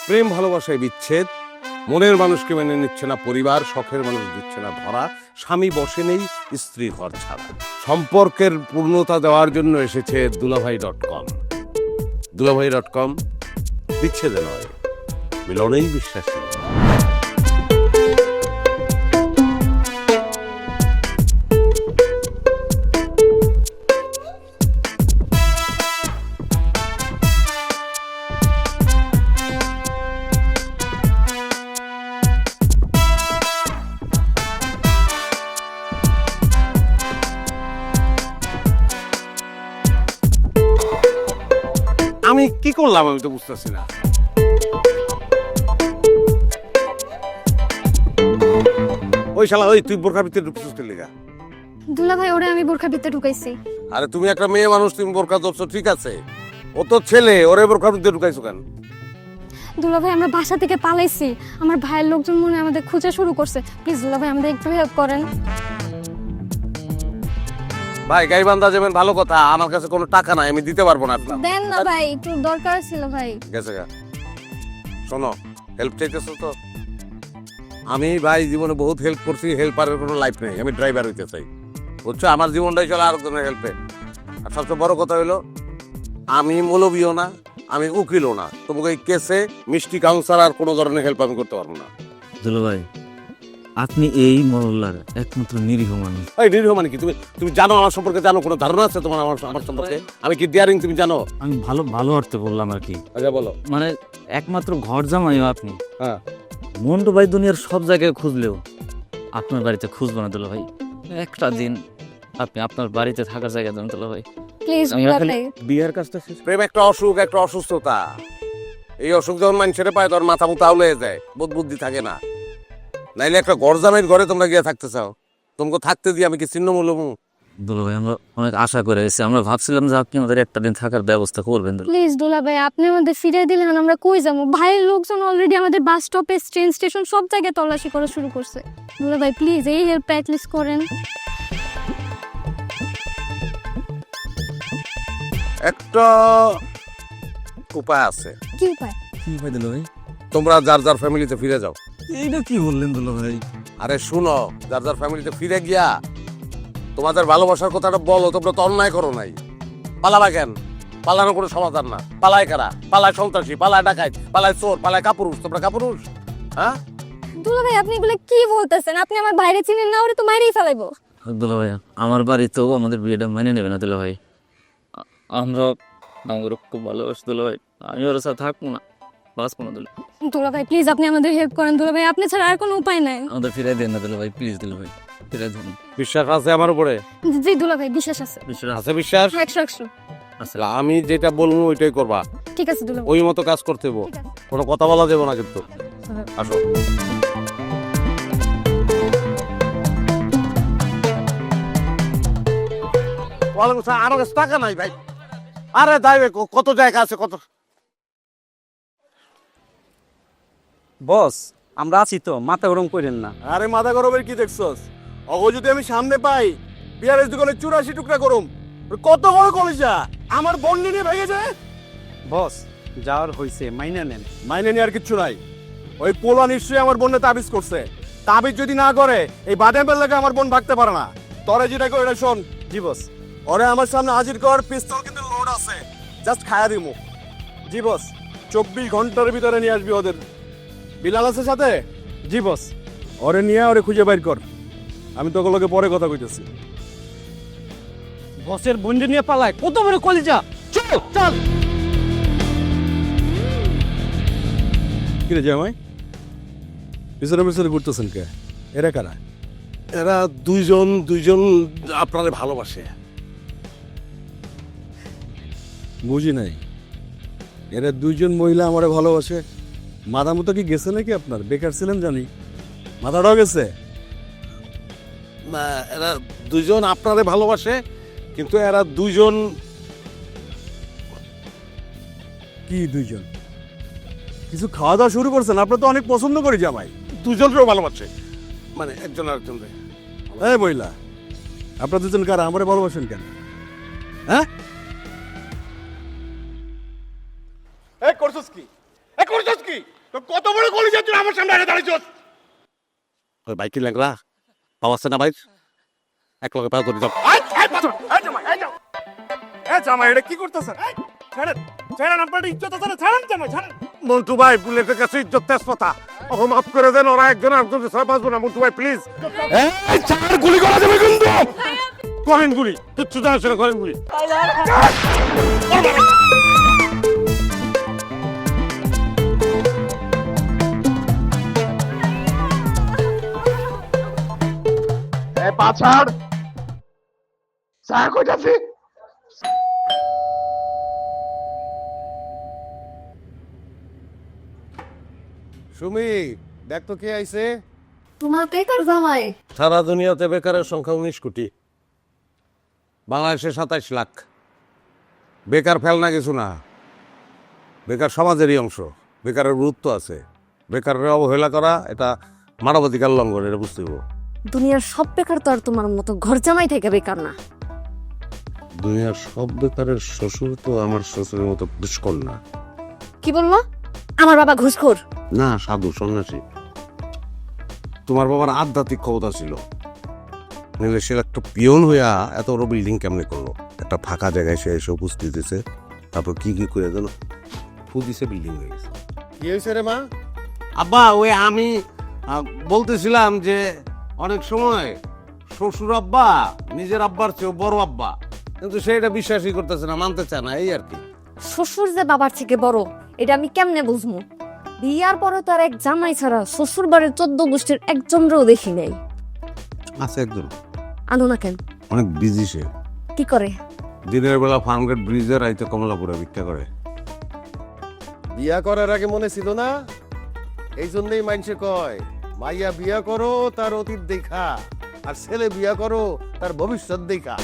প্রেম ভালোবাসায় বিচ্ছেদ, মনের মানুষকে মেনে নিচ্ছে না পরিবার, শখের মানুষ দিচ্ছে না ধরা, স্বামী বসে নেই স্ত্রী ঘর ছাড়া। সম্পর্কের পূর্ণতা দেওয়ার জন্য এসেছে দুলাভাই.com। দুলাভাই.com বিচ্ছেদে নয়, মিলনেই বিশ্বাসী। আমি কি করলাম আমি তো বুঝতেছি না। ওই শালা, ওই তুই বোরখার ভিতরে ঢুকছিস কি লিগা? দুলা ভাই, ওরে আমি বোরখার ভিতরে ঢুকাইছি। আরে তুমি একটা মেয়ে মানুষ, তুমি বোরখা ধরছো ঠিক আছে, ও তো ছেলে, ওরে বোরখার ভিতরে ঢুকাইছো কেন? দুলা ভাই, আমরা বাসা থেকে পালাইছি, আমার ভাইয়ের লোকজন মনে হয় আমাদের খোঁজা শুরু করছে। প্লিজ দুলা ভাই, আমাদের একটু হেল্প করেন। ভাই গাইবান্ধা যাবেন ভালো কথা, আমার কাছে কোনো টাকা নাই, আমি দিতে পারবো না। আপনার দেন না ভাই, একটু দরকার ছিল ভাই। গেছে গা। শোনো, হেল্প চাইতেছো তো? আমি ভাই জীবনে বহুত হেল্প করছি, হেল্পারের কোনো লাইফ নেই, আমি ড্রাইভার হইতে চাই, বুঝছো? আমার জীবনটাই চলে আরেকজনের হেল্পে। আর সবচেয়ে বড় কথা হইলো, আমি মৌলবীও না, আমি উকিলও না, তোমাকে এই কেসে মিষ্টি কাউন্সার আর কোনো ধরনের হেল্প আমি করতে পারবো না। দুলা ভাই, আপনি এই মহল্লার একমাত্র নিরীহ মানুষ। এই নিরীহ মানে কি? তুমি তুমি জানো আমার সম্পর্কে? জানো, কোনো ধারণা আছে তোমার আমার আমার সম্পর্কে? আমি কি ডিয়ারিং তুমি জানো? আমি ভালো ভালো অর্থে বললাম আর কি। আচ্ছা বলো। মানে একমাত্র ঘর জামাইও আপনি। হ্যাঁ, মন্টু ভাই দুনিয়ার সব জায়গায় খুঁজলেও আপনার বাড়িতে খুঁজবো না দুলা ভাই। একটা দিন আপনি আপনার বাড়িতে থাকার জায়গা দেন দুলা ভাই। প্লিজ আমি দুলা এখানে ভাই। বিয়ের কাজটা শেষ। প্রেম একটা অসুখ, একটা অসুস্থতা। এই অসুখ যখন মানুষের পায় তখন মাথা মুথা উলে যায়, বোধ বুদ্ধি থাকে না। নাইলে একটা গরজামের ঘরে তোমরা গিয়ে থাকতে চাও, তোমাকে থাকতে দিয়ে আমি কি চিহ্ন মূলমু? দুলা ভাই, আমরা অনেক আশা করে এসেছি, আমরা ভাবছিলাম যে আপনি আমাদের একটা দিন থাকার ব্যবস্থা করবেন। প্লিজ দুলা ভাই, আপনি আমাদের ফিরিয়ে দিলেন, আমরা কই যাবো? ভাইয়ের লোকজন অলরেডি আমাদের বাস স্টপে, ট্রেন স্টেশন সব জায়গায় তল্লাশি করা শুরু করছে। দুলা ভাই প্লিজ এই হেল্পটা অ্যাটলিস্ট করেন। একটা উপায় আছে। কি উপায়? কি ভাই দুলা ভাই? তোমরা যার যার ফ্যামিলিতে ফিরে যাও। এইটা কি বললেন দুলা ভাই? আরে শুনো, যার যার ফ্যামিলিতে ফিরে গিয়া তোমাদের ভালোবাসার কথাটা বলো। তোমরা তো অন্যায় করো নাই, পালাবা কেন? পালানোর কোনো সমাধান না। পালায় কারা? পালায় সন্ত্রাসী, পালায় ডাকাত, পালায় চোর, পালায় কাপুরুষ। তোমরা কাপুরুষ? হ্যাঁ দুলা ভাই, আপনি এগুলো কি বলতেছেন? আপনি আমার বাইরে চিনেন না, ওরে তো মাইরেই ফেলাইবো। দুলা ভাই, আমার বাড়িতেও আমাদের বিয়েটা মেনে নেবে না দুলা ভাই। আমরা আমার খুব ভালোবাসি দুলা ভাই, আমি ওর সাথে থাকবো না, বাঁচবো না দুলা। দুলা ভাই প্লিজ আপনি আমাদের হেল্প করেন দুলা ভাই, আপনি ছাড়া আর কোনো উপায় নাই। আমাদের ফিরাই দেন না দুলা ভাই, প্লিজ দুলা ভাই, ফিরাই দেন। বিশ্বাস আছে আমার উপরে? জি দুলা ভাই, বিশ্বাস আছে। আছে বিশ্বাস? 100 আচ্ছা, আমি যেটা বলবো ওইটাই করবা, ঠিক আছে দুলা ভাই। ওই মতো কাজ করতে হইব, ঠিক আছে। কোনো কথা বলা যাবে না কিন্তু। আসো। ওয়ালাইকুম আসসালাম। আমার কাছে টাকা নাই ভাই। আরে তাই কত জায়গা আছে, কত। বস, আমরা আছি তো, মাথা গরম করেন না। আরে মাথা গরমের কি দেখছস? অগো যদি আমি সামনে পাই বিয়ারের দোকানে 84 টুকরা করুম। কত বড় কলিজা, আমার বন্ডি নিয়ে ভেঙে যায়। বস, যাওয়ার হইছে, মাইনা নেন। মাইনে নিয়ে আর কিচ্ছু নাই। ওই পোলা নিশ্চয়ই আমার বোনে তাবিজ করছে। তাবিজ যদি না করে এই বাদামের লাগে আমার বোন ভাগতে পারে না। তরে যেটা করে শোন। জি বস। ওরে আমার সামনে হাজির কর, পিস্তল কিন্তু লোড আছে, জাস্ট খায়া দিমু। জি বস। 24 ঘন্টার ভিতরে নিয়ে আসবি ওদের। বিলাল আছে সাথে? জি বস। ওরে নিয়ে ওরে খুঁজে বাইর কর, আমি তোকে লগে পরে কথা কইতেছি। বসের বন্ডি নিয়ে পালায়, কত বড় কলিজা। চল চল। কিরে জামাই, পিছনে পিছনে ঘুরতেছেন কে? এরা কারা? এরা দুইজন আপনারে ভালোবাসে। বুঝি নাই। এরা দুইজন মহিলা আমারে ভালোবাসে। মাথা মতো কি গেছে নাকি আপনার? বেকার ছিলেন জানি, মাথাটাও গেছে। না, এরা দুইজন আপনারে ভালোবাসে, কিন্তু এরা দুইজন। কি দুইজন? কিছু খাওয়া দাওয়া শুরু করছেন? আপনার তো অনেক পছন্দ করি জামাই। দুজনকেও ভালোবাসে, মানে একজন আরেকজন। এই মহিলা, আপনার দুজন কারা? আমারে ভালোবাসেন কেন? হ্যাঁ, এই করছস কি? করছস কি? তো কত বড় কলিজা তুই আমার সামনে এসে দাঁড়িয়েছস? ওই বাইক কি লাগলা? পাওয়াছে না বাইক? এক লগে পাও ধরে যাও। জামাই এটা কি করতেছেন? ছাড়েন ছাড়েন, আপনার ইজ্জত আছে না, ছাড়েন জামাই ছাড়েন। মন্টু ভাই, বুলেটের কাছে ইজ্জত তেজপাতা। ওকে মাফ করে দেন, ওরা একজন আরেকজনকে ছয় বাঁচবো না। মন্টু ভাই প্লিজ। এই চার গুলি করা যাবে কিন্তু। করেন গুলি, কিচ্ছু জানাস না, করেন গুলি। পাছাড় চা কইতাছি। সুমি, দেখ তো কে আইছে। তোমার বেকার জামাই। সারা দুনিয়াতে বেকারের সংখ্যা 19 কোটি, বাংলাদেশে 27 লাখ। বেকার ফেল না কিছু না, বেকার সমাজেরই অংশ। বেকারের গুরুত্ব আছে। বেকারের অবহেলা করা এটা মানবাধিকার লঙ্ঘন, এটা বুঝতে হবে। দুনিয়ার সব বেকার তো আর তোমার মতো ঘর জামাই থেকে বেকার না। দুনিয়ার সব বেকারের শ্বশুর তো আমার শ্বশুরের মতো দুষ্কর না। কি বললো? আমার বাবা ঘুষখোর? না, সাধু সন্ন্যাসী। তোমার বাবার আধ্যাত্মিক ক্ষমতা ছিল, নিলে সে একটা পিয়ন হইয়া এত বড় বিল্ডিং কেমনে করলো? একটা ফাঁকা জায়গায় সে এসে উপস্থিত দিতেছে, তারপর কি কি করে যেন ফুদিছে, বিল্ডিং হয়ে গেছে। কি হয়েছে রে মা? আব্বা, ওই আমি বলতেছিলাম যে অনেক সময় শ্বশুর আব্বা নিজের আব্বার চেয়েও বড় আব্বা, কিন্তু সে এটা বিশ্বাসই করতেছে না, মানতে চায় না, এই আর কি। শ্বশুর যে বাবার থেকে বড় এটা আমি কেমনে বুঝবো? বিয়ার পরে তো আর এক জামাই ছাড়া শ্বশুর বাড়ির 14 গোষ্ঠীর একজনও দেখি নাই। আছে একজন, আনো না কেন? অনেক বিজি সে। কি করে? দিনের বেলা ফার্মগেট ব্রিজের আইতে কমলাপুরে ভিক্ষা করে। বিয়া করার আগে মনে ছিল না? এই জন্যই মানুষে কয় মাইয়া বিয়া করো তার অতীত দেখা, আর ছেলে বিয়া করো তার ভবিষ্যৎ দেখা।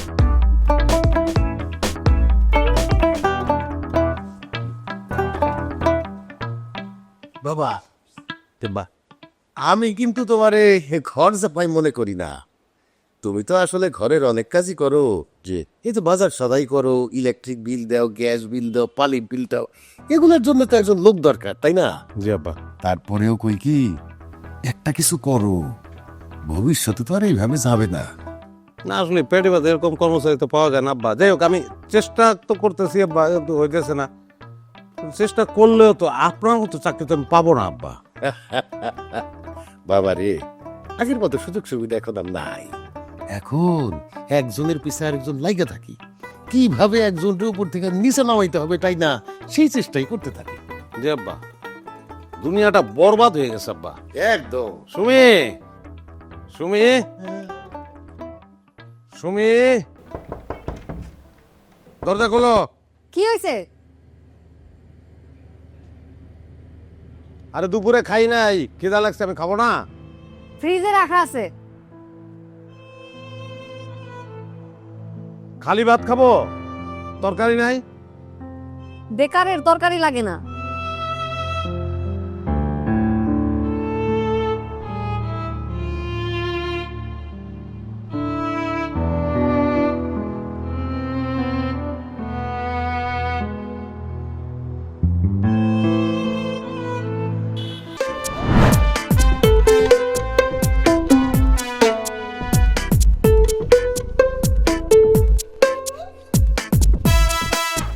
বাবা, দেবা, আমি কিন্তু তোমারে ঘর জামাই মনে করি না। তুমি তো আসলে ঘরের অনেক কাজই করো, যে এই তো বাজার সদাই করো, ইলেকট্রিক বিল দাও, গ্যাস বিল দাও, পানি বিল দাও, এগুলোর জন্য তো একজন লোক দরকার, তাই না? জি আব্বা। তারপরেও কই কি একটা কিছু করো, ভবিষ্যতে তো আর এইভাবে যাবে না। না, আসলে পেটে বাদে এরকম কর্মচারী তো পাওয়া যায় না আব্বা। যাই হোক, আমি চেষ্টা তো করতেছি আব্বা, কিন্তু হইতেছে না। চেষ্টা করলেও তো আপনার মতো চাকরি তো আমি পাবো না আব্বা। বাবা রে, আগের মতো সুযোগ সুবিধা এখন আর নাই। এখন একজনের পিছে আরেকজন লাইগা থাকি, কিভাবে একজনের উপর থেকে নিচে নামাইতে হবে তাই না, সেই চেষ্টাই করতে থাকি। জি আব্বা, দুনিয়াটা বরবাদ হয়ে গেছে আব্বা। একদম। সুমি, সুমি, সুমি, দরজা খোলো। কি হয়েছে? আরে দুপুরে খাই নাই, খিদা লাগছে, আমি খাবো না। ফ্রিজে রাখা আছে। খালি ভাত খাবো, তরকারি নাই। বেকারের তরকারি লাগে না।